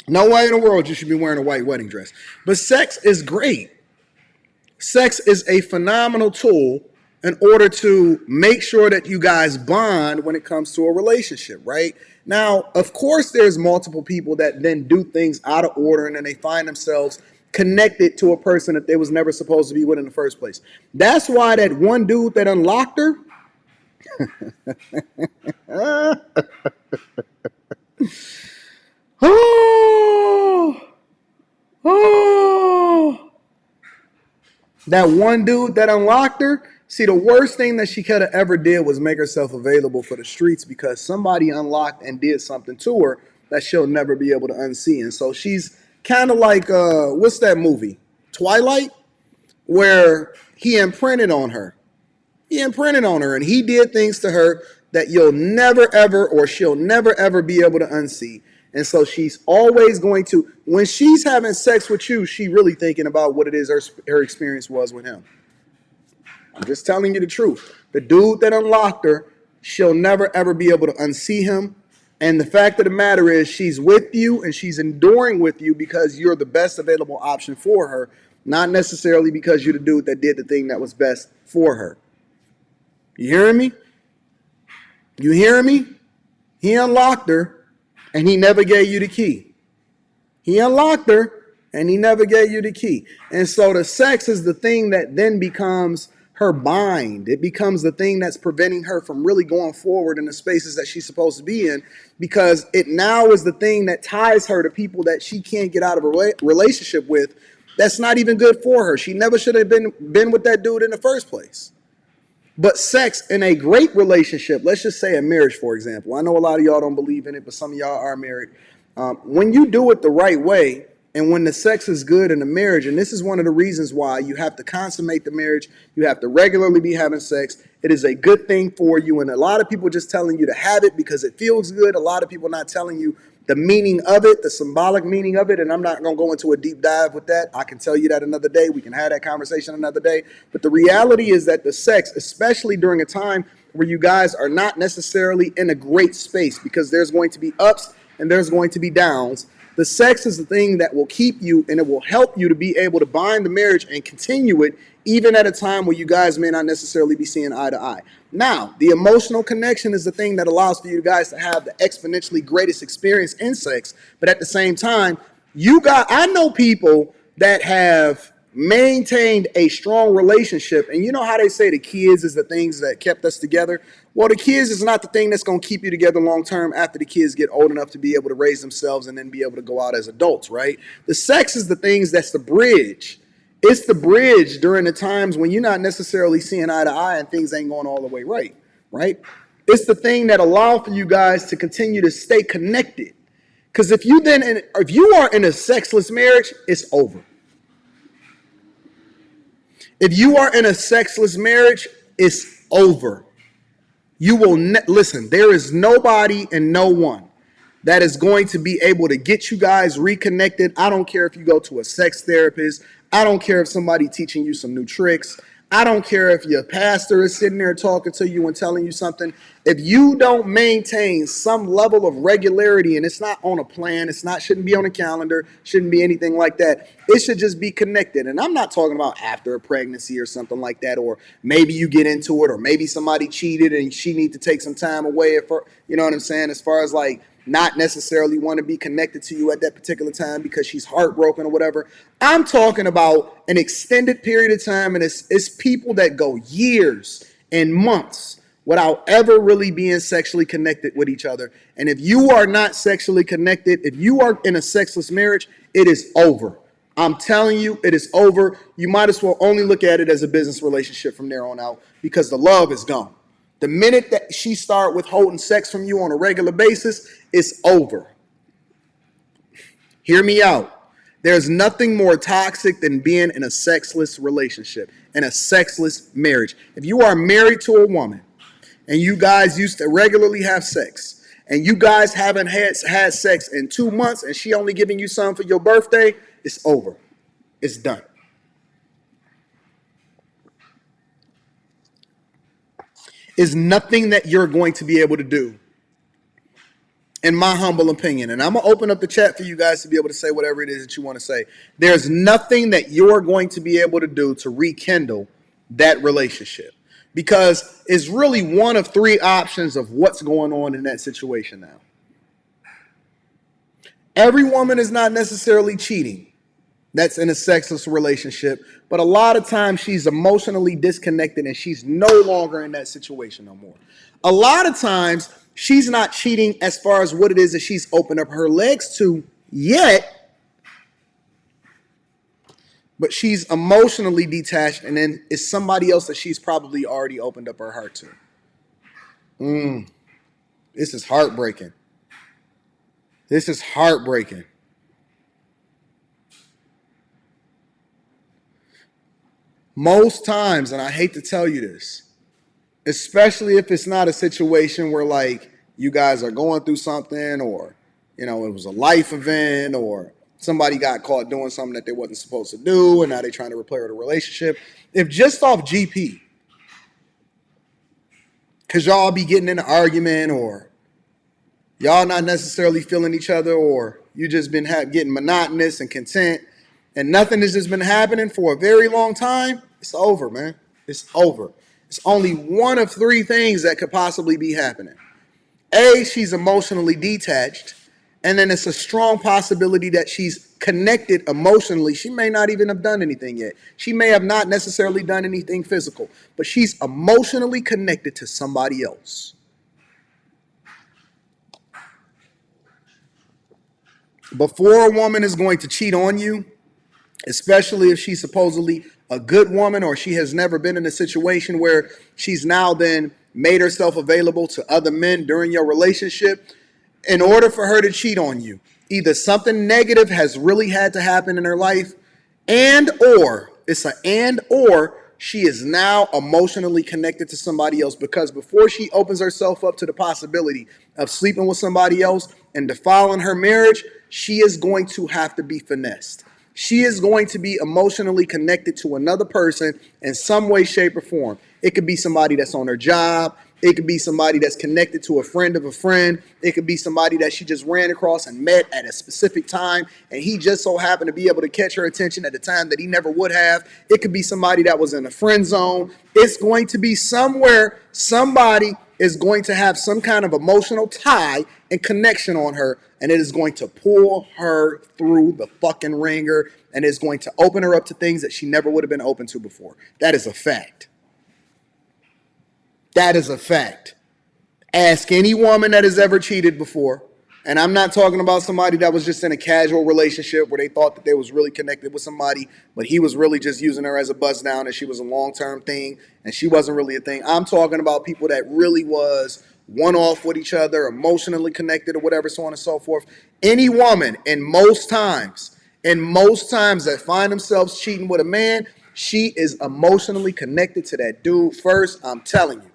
No way in the world you should be wearing a white wedding dress. But sex is great. Sex is a phenomenal tool in order to make sure that you guys bond when it comes to a relationship, right? Now, of course, there's multiple people that then do things out of order and then they find themselves connected to a person that they was never supposed to be with in the first place. That's why that one dude that unlocked her, oh, oh, that one dude that unlocked her. See, the worst thing that she could have ever did was make herself available for the streets because somebody unlocked and did something to her that she'll never be able to unsee. And so she's kind of like, what's that movie? Twilight, where he imprinted on her. He imprinted on her and he did things to her that you'll never ever or she'll never ever be able to unsee. And so she's always going to, when she's having sex with you, she really thinking about what it is her experience was with him. I'm just telling you the truth. The dude that unlocked her, she'll never ever be able to unsee him. And the fact of the matter is she's with you and she's enduring with you because you're the best available option for her, not necessarily because you're the dude that did the thing that was best for her. You hearing me? You hearing me? He unlocked her and he never gave you the key. He unlocked her and he never gave you the key. And so the sex is the thing that then becomes her bind. It becomes the thing that's preventing her from really going forward in the spaces that she's supposed to be in, because it now is the thing that ties her to people that she can't get out of a relationship with. That's not even good for her. She never should have been with that dude in the first place. But sex in a great relationship, let's just say a marriage, for example. I know a lot of y'all don't believe in it, but some of y'all are married. When you do it the right way, and when the sex is good in the marriage, and this is one of the reasons why you have to consummate the marriage, you have to regularly be having sex. It is a good thing for you, and a lot of people just telling you to have it because it feels good. A lot of people not telling you the meaning of it, the symbolic meaning of it, and I'm not going to go into a deep dive with that. I can tell you that another day. We can have that conversation another day. But the reality is that the sex, especially during a time where you guys are not necessarily in a great space, because there's going to be ups and there's going to be downs, the sex is the thing that will keep you and it will help you to be able to bind the marriage and continue it even at a time where you guys may not necessarily be seeing eye to eye. Now, the emotional connection is the thing that allows for you guys to have the exponentially greatest experience in sex. But at the same time, I know people that have maintained a strong relationship. And you know how they say the kids is the things that kept us together? Well, the kids is not the thing that's going to keep you together long term after the kids get old enough to be able to raise themselves and then be able to go out as adults, right? The sex is the things that's the bridge. It's the bridge during the times when you're not necessarily seeing eye to eye and things ain't going all the way right, right? It's the thing that allows for you guys to continue to stay connected. Because if you are in a sexless marriage, it's over. If you are in a sexless marriage, it's over. You will listen. There is nobody and no one that is going to be able to get you guys reconnected. I don't care if you go to a sex therapist. I don't care if somebody teaching you some new tricks. I don't care if your pastor is sitting there talking to you and telling you something. If you don't maintain some level of regularity, and it's not on a plan, shouldn't be on a calendar, shouldn't be anything like that. It should just be connected. And I'm not talking about after a pregnancy or something like that, or maybe you get into it, or maybe somebody cheated and she need to take some time away for, you know what I'm saying? As far as like not necessarily want to be connected to you at that particular time because she's heartbroken or whatever. I'm talking about an extended period of time, and it's people that go years and months without ever really being sexually connected with each other. And if you are not sexually connected, if you are in a sexless marriage, it is over. I'm telling you, it is over. You might as well only look at it as a business relationship from there on out, because the love is gone. The minute that she start withholding sex from you on a regular basis, it's over. Hear me out. There's nothing more toxic than being in a sexless relationship, in a sexless marriage. If you are married to a woman and you guys used to regularly have sex, and you guys haven't had sex in 2 months and she only giving you some for your birthday, it's over. It's done. Is nothing that you're going to be able to do in my humble opinion. And I'm going to open up the chat for you guys to be able to say whatever it is that you want to say. There's nothing that you're going to be able to do to rekindle that relationship, because it's really one of three options of what's going on in that situation now. Every woman is not necessarily cheating that's in a sexless relationship, but a lot of times she's emotionally disconnected and she's no longer in that situation no more. A lot of times she's not cheating as far as what it is that she's opened up her legs to yet, but she's emotionally detached, and then it's somebody else that she's probably already opened up her heart to. This is heartbreaking. This is heartbreaking. Most times, and I hate to tell you this, especially if it's not a situation where like you guys are going through something, or it was a life event, or somebody got caught doing something that they wasn't supposed to do and now they're trying to repair the relationship. If just off GP, because y'all be getting in an argument, or y'all not necessarily feeling each other, or you just been getting monotonous and content, and nothing has just been happening for a very long time, it's over, man. It's over. It's only one of three things that could possibly be happening. A, she's emotionally detached, and then it's a strong possibility that she's connected emotionally. She may not even have done anything yet. She may have not necessarily done anything physical, but she's emotionally connected to somebody else. Before a woman is going to cheat on you, especially if she's supposedly a good woman, or she has never been in a situation where she's now then made herself available to other men during your relationship, in order for her to cheat on you, either something negative has really had to happen in her life, or she is now emotionally connected to somebody else, because before she opens herself up to the possibility of sleeping with somebody else and defiling her marriage, she is going to have to be finessed. She is going to be emotionally connected to another person in some way, shape, or form. It could be somebody that's on her job. It could be somebody that's connected to a friend of a friend. It could be somebody that she just ran across and met at a specific time, and he just so happened to be able to catch her attention at a time that he never would have. It could be somebody that was in a friend zone. It's going to be somewhere somebody is going to have some kind of emotional tie and connection on her, and it is going to pull her through the fucking ringer, and it's going to open her up to things that she never would have been open to before. That is a fact. That is a fact. Ask any woman that has ever cheated before, and I'm not talking about somebody that was just in a casual relationship where they thought that they was really connected with somebody, but he was really just using her as a buzz down and she was a long-term thing and she wasn't really a thing. I'm talking about people that really was one-off with each other, emotionally connected or whatever, so on and so forth. Any woman, in most times that find themselves cheating with a man, she is emotionally connected to that dude first. I'm telling you.